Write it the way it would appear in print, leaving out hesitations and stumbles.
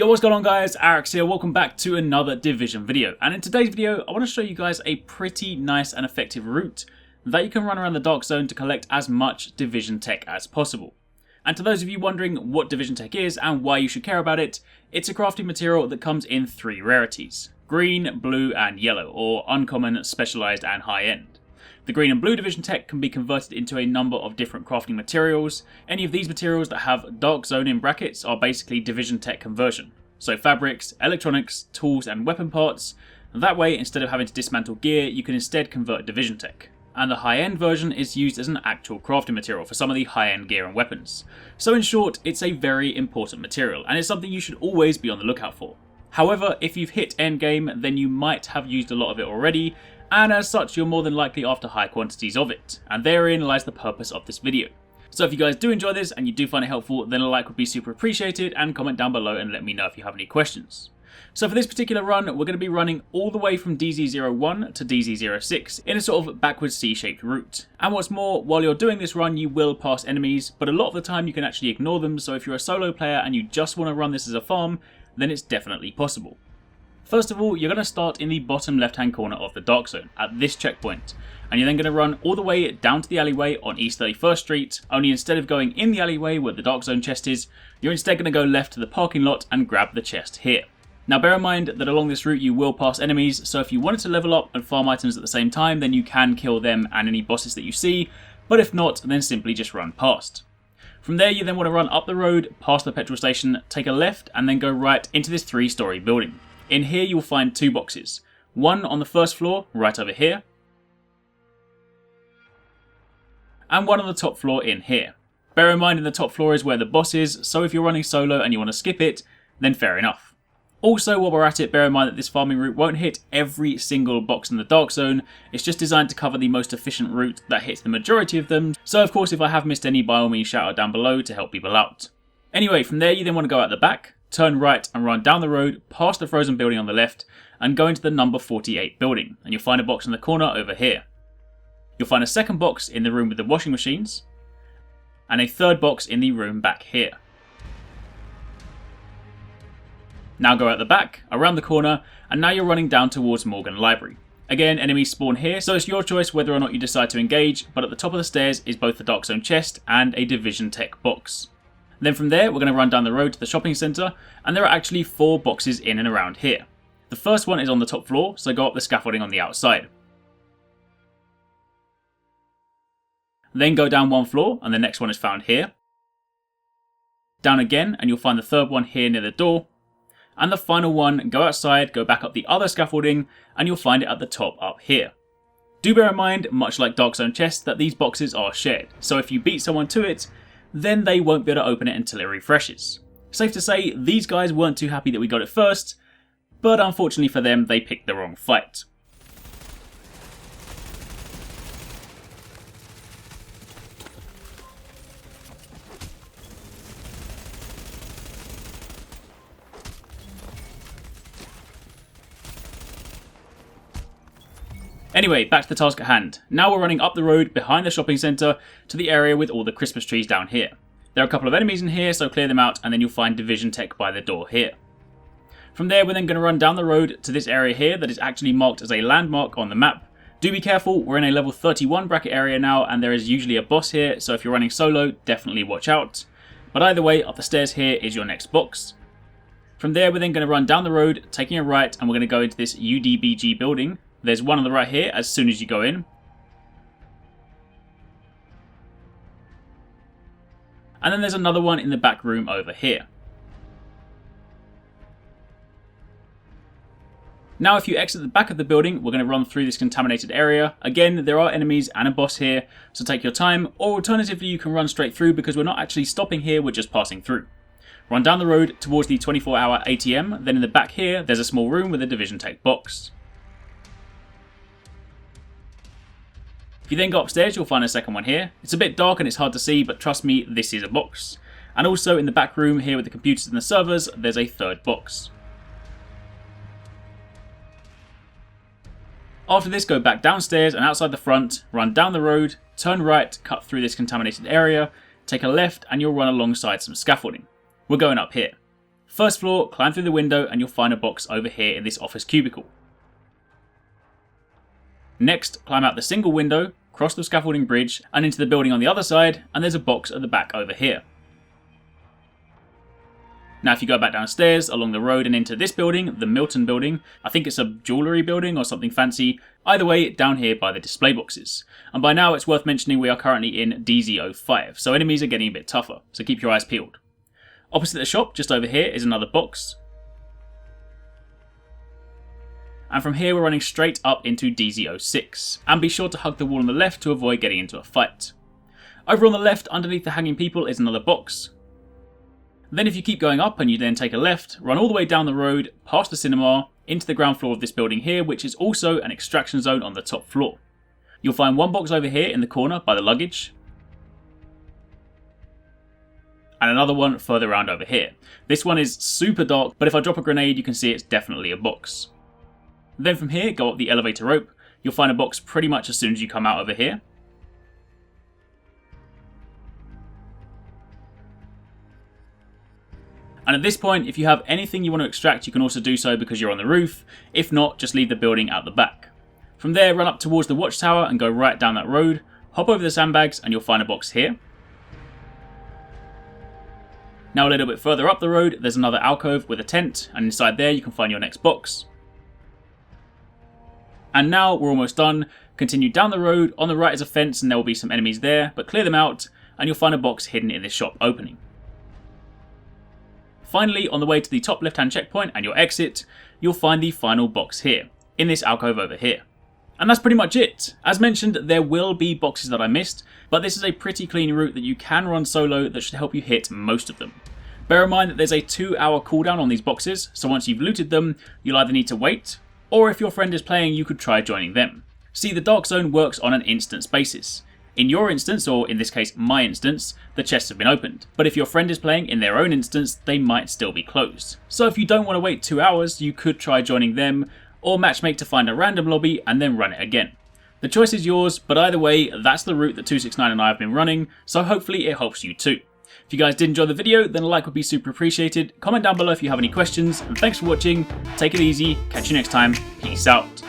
Yo, what's going on guys, Arekkz here, welcome back to another Division video. And in today's video, I want to show you guys a pretty nice and effective route that you can run around the Dark Zone to collect as much Division tech as possible. And to those of you wondering what Division tech is and why you should care about it, it's a crafting material that comes in 3 rarities: green, blue and yellow, or uncommon, specialized and high end. The green and blue Division tech can be converted into a number of different crafting materials. Any of these materials that have Dark Zone in brackets are basically Division tech conversion. So fabrics, electronics, tools and weapon parts. That way, instead of having to dismantle gear, you can instead convert Division tech. And the high end version is used as an actual crafting material for some of the high end gear and weapons. So in short, it's a very important material and it's something you should always be on the lookout for. However, if you've hit endgame, then you might have used a lot of it already, and as such you're more than likely after high quantities of it, and therein lies the purpose of this video. So if you guys do enjoy this and you do find it helpful, then a like would be super appreciated, and comment down below and let me know if you have any questions. So for this particular run, we're going to be running all the way from DZ01 to DZ06 in a sort of backwards C-shaped route. And what's more, while you're doing this run you will pass enemies, but a lot of the time you can actually ignore them, so if you're a solo player and you just want to run this as a farm, then it's definitely possible. First of all, you're going to start in the bottom left hand corner of the Dark Zone at this checkpoint, and you're then going to run all the way down to the alleyway on East 31st Street, only instead of going in the alleyway where the Dark Zone chest is, you're instead going to go left to the parking lot and grab the chest here. Now bear in mind that along this route you will pass enemies, so if you wanted to level up and farm items at the same time, then you can kill them and any bosses that you see, but if not, then simply just run past. From there you then want to run up the road, past the petrol station, take a left and then go right into this 3-storey building. In here you will find 2 boxes, one on the first floor, right over here, and one on the top floor in here. Bear in mind in the top floor is where the boss is, so if you're running solo and you want to skip it, then fair enough. Also, while we're at it, bear in mind that this farming route won't hit every single box in the Dark Zone, it's just designed to cover the most efficient route that hits the majority of them, so of course if I have missed any, by all means shout out down below to help people out. Anyway, from there you then want to go out the back, turn right and run down the road, past the frozen building on the left, and go into the number 48 building, and you'll find a box in the corner over here. You'll find a second box in the room with the washing machines, and a third box in the room back here. Now go out the back, around the corner, and now you're running down towards Morgan Library. Again, enemies spawn here, so it's your choice whether or not you decide to engage, but at the top of the stairs is both the Dark Zone chest and a Division tech box. Then from there, we're going to run down the road to the shopping centre, and there are actually 4 boxes in and around here. The first one is on the top floor, so go up the scaffolding on the outside. Then go down 1 floor, and the next one is found here. Down again, and you'll find the third one here near the door. And the final one, go outside, go back up the other scaffolding, and you'll find it at the top up here. Do bear in mind, much like Dark Zone chests, that these boxes are shared, so if you beat someone to it, then they won't be able to open it until it refreshes. Safe to say, these guys weren't too happy that we got it first, but unfortunately for them, they picked the wrong fight. Anyway, back to the task at hand. Now we're running up the road behind the shopping centre to the area with all the Christmas trees down here. There are a couple of enemies in here, so clear them out and then you'll find Division tech by the door here. From there we're then going to run down the road to this area here that is actually marked as a landmark on the map. Do be careful, we're in a level 31 bracket area now and there is usually a boss here, so if you're running solo, definitely watch out. But either way, up the stairs here is your next box. From there we're then going to run down the road, taking a right, and we're going to go into this UDBG building. There's one on the right here as soon as you go in. And then there's another one in the back room over here. Now if you exit the back of the building, we're going to run through this contaminated area. Again, there are enemies and a boss here, so take your time, or alternatively you can run straight through because we're not actually stopping here, we're just passing through. Run down the road towards the 24-hour ATM, then in the back here there's a small room with a Division tech box. If you then go upstairs, you'll find a second one here. It's a bit dark and it's hard to see, but trust me, this is a box. And also in the back room here with the computers and the servers, there's a third box. After this, go back downstairs and outside the front, run down the road, turn right, cut through this contaminated area, take a left and you'll run alongside some scaffolding. We're going up here. First floor, climb through the window and you'll find a box over here in this office cubicle. Next, climb out the single window, cross the scaffolding bridge and into the building on the other side, and there's a box at the back over here. Now if you go back downstairs along the road and into this building, the Milton building, I think it's a jewellery building or something fancy, either way down here by the display boxes. And by now it's worth mentioning we are currently in DZ05, so enemies are getting a bit tougher, so keep your eyes peeled. Opposite the shop, just over here, is another box. And from here we're running straight up into DZ06, and be sure to hug the wall on the left to avoid getting into a fight. Over on the left, underneath the hanging people, is another box. Then if you keep going up and you then take a left, run all the way down the road, past the cinema, into the ground floor of this building here, which is also an extraction zone on the top floor. You'll find one box over here in the corner by the luggage, and another one further around over here. This one is super dark, but if I drop a grenade you can see it's definitely a box. Then from here, go up the elevator rope, you'll find a box pretty much as soon as you come out over here. And at this point, if you have anything you want to extract, you can also do so because you're on the roof. If not, just leave the building out the back. From there, run up towards the watchtower and go right down that road. Hop over the sandbags and you'll find a box here. Now a little bit further up the road, there's another alcove with a tent, and inside there you can find your next box. And now we're almost done. Continue down the road, on the right is a fence and there will be some enemies there, but clear them out and you'll find a box hidden in this shop opening. Finally, on the way to the top left hand checkpoint and your exit, you'll find the final box here, in this alcove over here. And that's pretty much it. As mentioned, there will be boxes that I missed, but this is a pretty clean route that you can run solo that should help you hit most of them. Bear in mind that there's a 2-hour cooldown on these boxes, so once you've looted them, you'll either need to wait, or if your friend is playing, you could try joining them. See, the Dark Zone works on an instance basis. In your instance, or in this case my instance, the chests have been opened. But if your friend is playing in their own instance, they might still be closed. So if you don't want to wait 2 hours, you could try joining them, or matchmake to find a random lobby and then run it again. The choice is yours, but either way, that's the route that 269 and I have been running, so hopefully it helps you too. If you guys did enjoy the video, then a like would be super appreciated. Comment down below if you have any questions, and thanks for watching. Take it easy, catch you next time, peace out.